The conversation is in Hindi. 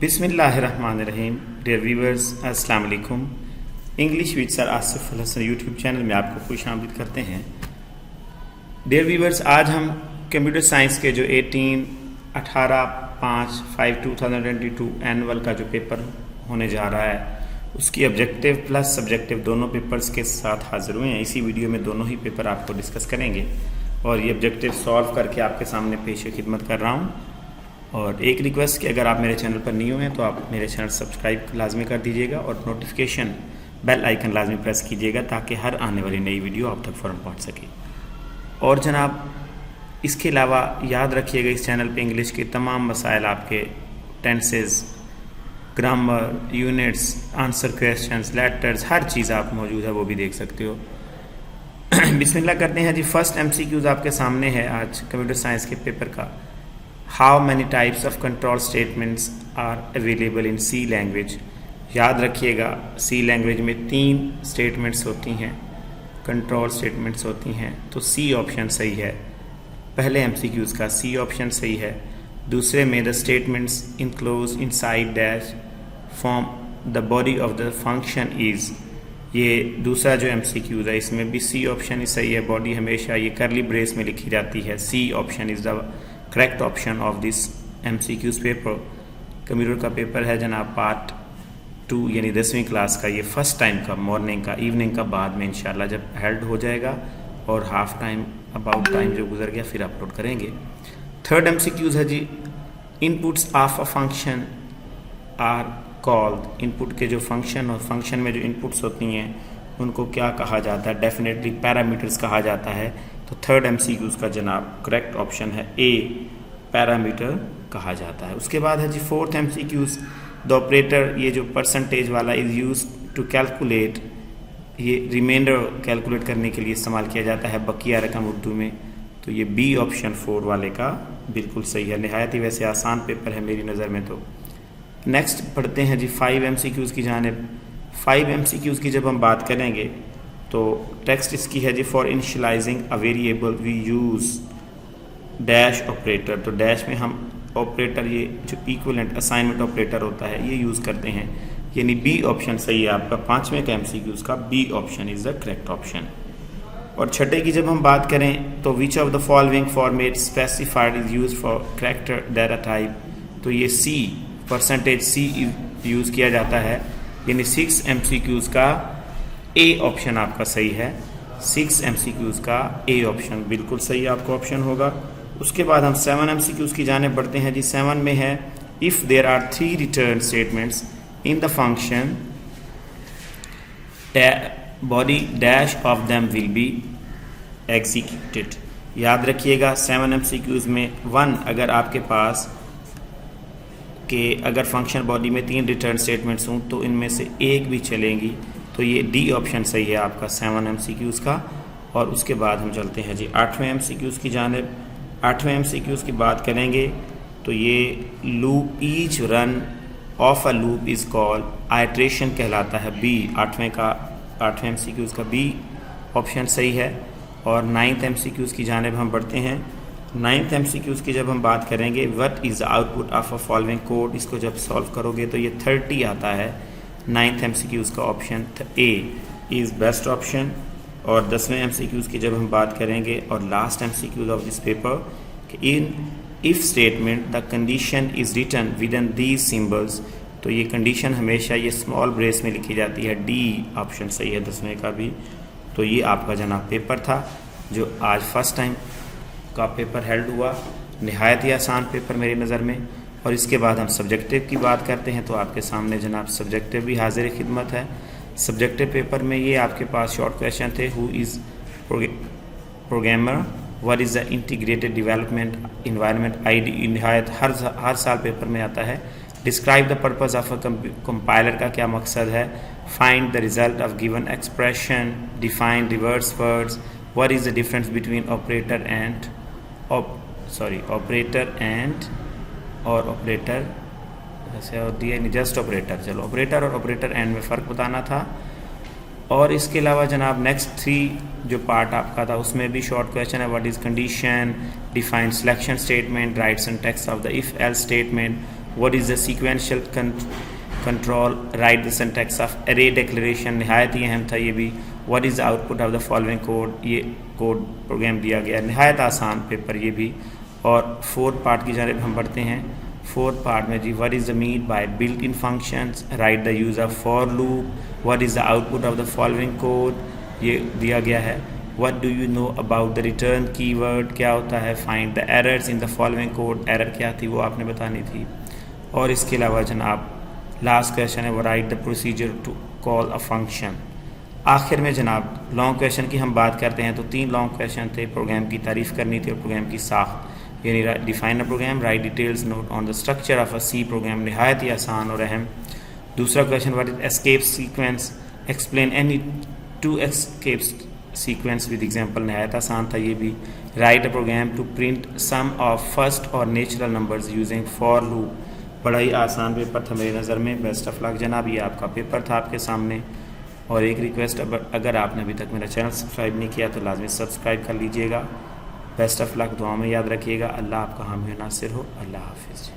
बिस्मिल्लाहिर्रहमानिर्रहीम। डियर व्यूअर्स, अस्सलाम वालेकुम। English with sir Asif Al Hasan YouTube channel में आपको खुश आमदीद करते हैं। डियर व्यूअर्स, आज हम कंप्यूटर साइंस के जो 18/5/2022 एनुअल का जो पेपर होने जा रहा है उसकी ऑब्जेक्टिव प्लस सब्जेक्टिव दोनों पेपर्स के साथ हाजिर हुए हैं। इसी वीडियो में दोनों ही पेपर आपको डिस्कस करेंगे और ये ऑब्जेक्टिव सॉल्व करके आपके सामने पेश खिदमत कर रहा हूँ। और एक रिक्वेस्ट कि अगर आप मेरे चैनल पर न्यू हैं तो आप मेरे चैनल सब्सक्राइब लाजमी कर दीजिएगा और नोटिफिकेशन बेल आइकन लाजमी प्रेस कीजिएगा ताकि हर आने वाली नई वीडियो आप तक फ़ौरन पहुंच सके। और जनाब, इसके अलावा याद रखिएगा इस चैनल पे इंग्लिश के तमाम मसाइल आपके tenses, grammar, units, answer questions, letters, हर चीज़ आप मौजूद है, वो भी देख सकते हो। बिस्मिल्लाह करते हैं जी। फर्स्ट MCQs आपके सामने है आज कंप्यूटर साइंस के पेपर का। How many types of control statements are available in C language. याद रखिएगा सी लैंग्वेज में 3 स्टेटमेंट्स होती हैं, कंट्रोल स्टेटमेंट्स होती हैं, तो सी ऑप्शन सही है। पहले MCQs का सी ऑप्शन सही है। दूसरे में the statements enclose inside dash form the body of the function is. ये दूसरा जो MCQs है इसमें भी सी ऑप्शन ही सही है। बॉडी हमेशा ये करली ब्रेस में लिखी जाती है। C option is the correct option of this MCQs paper. Computer का पेपर है जनाब पार्ट 2 यानी 10वीं क्लास का। ये फर्स्ट टाइम का मॉर्निंग का, इवनिंग का बाद में इंशाल्लाह जब हेल्ड हो जाएगा और हाफ टाइम अबाउट टाइम जो गुजर गया फिर अपलोड करेंगे। थर्ड MCQs है जी। Inputs of a function are called. Input के जो फंक्शन और फंक्शन में जो इनपुट्स होती हैं उनको क्या कहा जाता है? डेफिनेटली पैरामीटर्स कहा जाता है। तो थर्ड MCQs का जनाब करेक्ट ऑप्शन है ए, पैरामीटर कहा जाता है। उसके बाद है जी फोर्थ MCQs। द ऑपरेटर, ये जो परसेंटेज वाला इज़ यूज टू कैलकुलेट, ये रिमाइंडर कैलकुलेट करने के लिए इस्तेमाल किया जाता है बकिया रकम उर्दू में। तो ये बी ऑप्शन 4 वाले का बिल्कुल सही है। नहायत ही वैसे आसान पेपर है मेरी नज़र में। तो नेक्स्ट पढ़ते हैं जी 5 MCQs की जानिब। 5 MCQs की जब हम बात करेंगे तो टेक्स्ट इसकी है जी। For initialising a variable we use dash operator. तो डैश में हम ऑपरेटर, ये जो इक्विवेलेंट असाइनमेंट ऑपरेटर होता है ये यूज़ करते हैं, यानी बी ऑप्शन सही है आपका। 5वें का MCQs का B option is the correct option. और छठे की जब हम बात करें तो which of the following format specified is use for character data type. तो ये सी, परसेंटेज सी यूज़ किया जाता है, यानी 6 MCQs का ए ऑप्शन आपका सही है। 6 MCQs का ए ऑप्शन बिल्कुल सही आपका ऑप्शन होगा। उसके बाद हम 7 MCQs की जाने बढ़ते हैं जी। 7 में है if there are 3 return statements in the function body dash of them will be executed. याद रखिएगा 7 MCQs में 1 अगर आपके पास कि अगर फंक्शन बॉडी में 3 रिटर्न स्टेटमेंट्स हों तो इनमें से एक भी चलेंगी, तो ये डी ऑप्शन सही है आपका 7 MCQs का। और उसके बाद हम चलते हैं जी 8वें MCQs की जानिब। 8वें MCQs की बात करेंगे तो ये loop, each run of a loop is called iteration कहलाता है। बी 8वें MCQs का बी ऑप्शन सही है। और 9th MCQs की जानिब हम बढ़ते हैं। 9th MCQs की जब हम बात करेंगे what is the output of a following code, इसको जब सॉल्व करोगे तो ये 30 आता है। 9th MCQs का option A is best option. और 10वें MCQs की जब हम बात करेंगे और last MCQs of this paper कि in if statement the condition is written within these symbols. तो ये कंडीशन हमेशा ये स्मॉल ब्रेस में लिखी जाती है। डी ऑप्शन सही है 10वें का भी। तो ये आपका जनाब पेपर था जो आज फर्स्ट टाइम का पेपर हेल्ड हुआ। नहायत ही आसान पेपर मेरी नज़र में। और इसके बाद हम सब्जेक्टिव की बात करते हैं तो आपके सामने जनाब सब्जेक्टिव भी हाजिर खिदमत है। सब्जेक्टिव पेपर में ये आपके पास शॉर्ट क्वेश्चन थे। Who is programmer, what is the integrated development environment ID। नहायत हर साल पेपर में आता है। Describe the purpose of a compiler का क्या मकसद है। Find the result of given expression. Define reverse words. What is the difference between operator and और ऑपरेटर ऐसे और दिया नहीं, जस्ट ऑपरेटर। चलो ऑपरेटर और ऑपरेटर एंड में फ़र्क बताना था। और इसके अलावा जनाब नेक्स्ट 3 जो पार्ट आपका था उसमें भी शॉर्ट क्वेश्चन है। What is condition, define selection statement, right syntax of the if else statement, what is the sequential control, right the syntax of अरे डिक्लेरेशन, नहायत ही अहम था ये भी। What is the output of the following code, ये कोड प्रोग्राम दिया गया, नहायत आसान पेपर ये भी। और फोर्थ पार्ट की जानिब हम बढ़ते हैं। फोर्थ पार्ट में जी what is the mean by built in functions, write the use of for loop, what is the output of the following code, ये दिया गया है। What do you know about the return keyword, क्या होता है। Find the errors in the following code, error क्या थी वो आपने बतानी थी। और इसके अलावा जनाब लास्ट क्वेश्चन है वो write the procedure to call a function. आखिर में जनाब लॉन्ग क्वेश्चन की हम बात करते हैं तो 3 लॉन्ग क्वेश्चन थे। प्रोग्राम की तारीफ़ करनी थी और प्रोग्राम की साख, यानी define a program, write details note on the structure of a C program, नहायत ही आसान और अहम। दूसरा question what is escape sequence, explain any 2 escape sequence with example, नहायत आसान था ये भी। Write a program to print sum of first और natural numbers using for loop, बड़ा ही आसान पेपर था मेरी नज़र में। बेस्ट ऑफ लक जनाब, ये आपका पेपर था आपके सामने। और एक रिक्वेस्ट, अगर आपने अभी तक मेरा चैनल सब्सक्राइब नहीं किया तो लाजमी सब्सक्राइब कर लीजिएगा। बेस्ट ऑफ लक, दुआ में याद रखिएगा। अल्लाह आपका हामी नासिर हो। अल्लाह हाफिज़।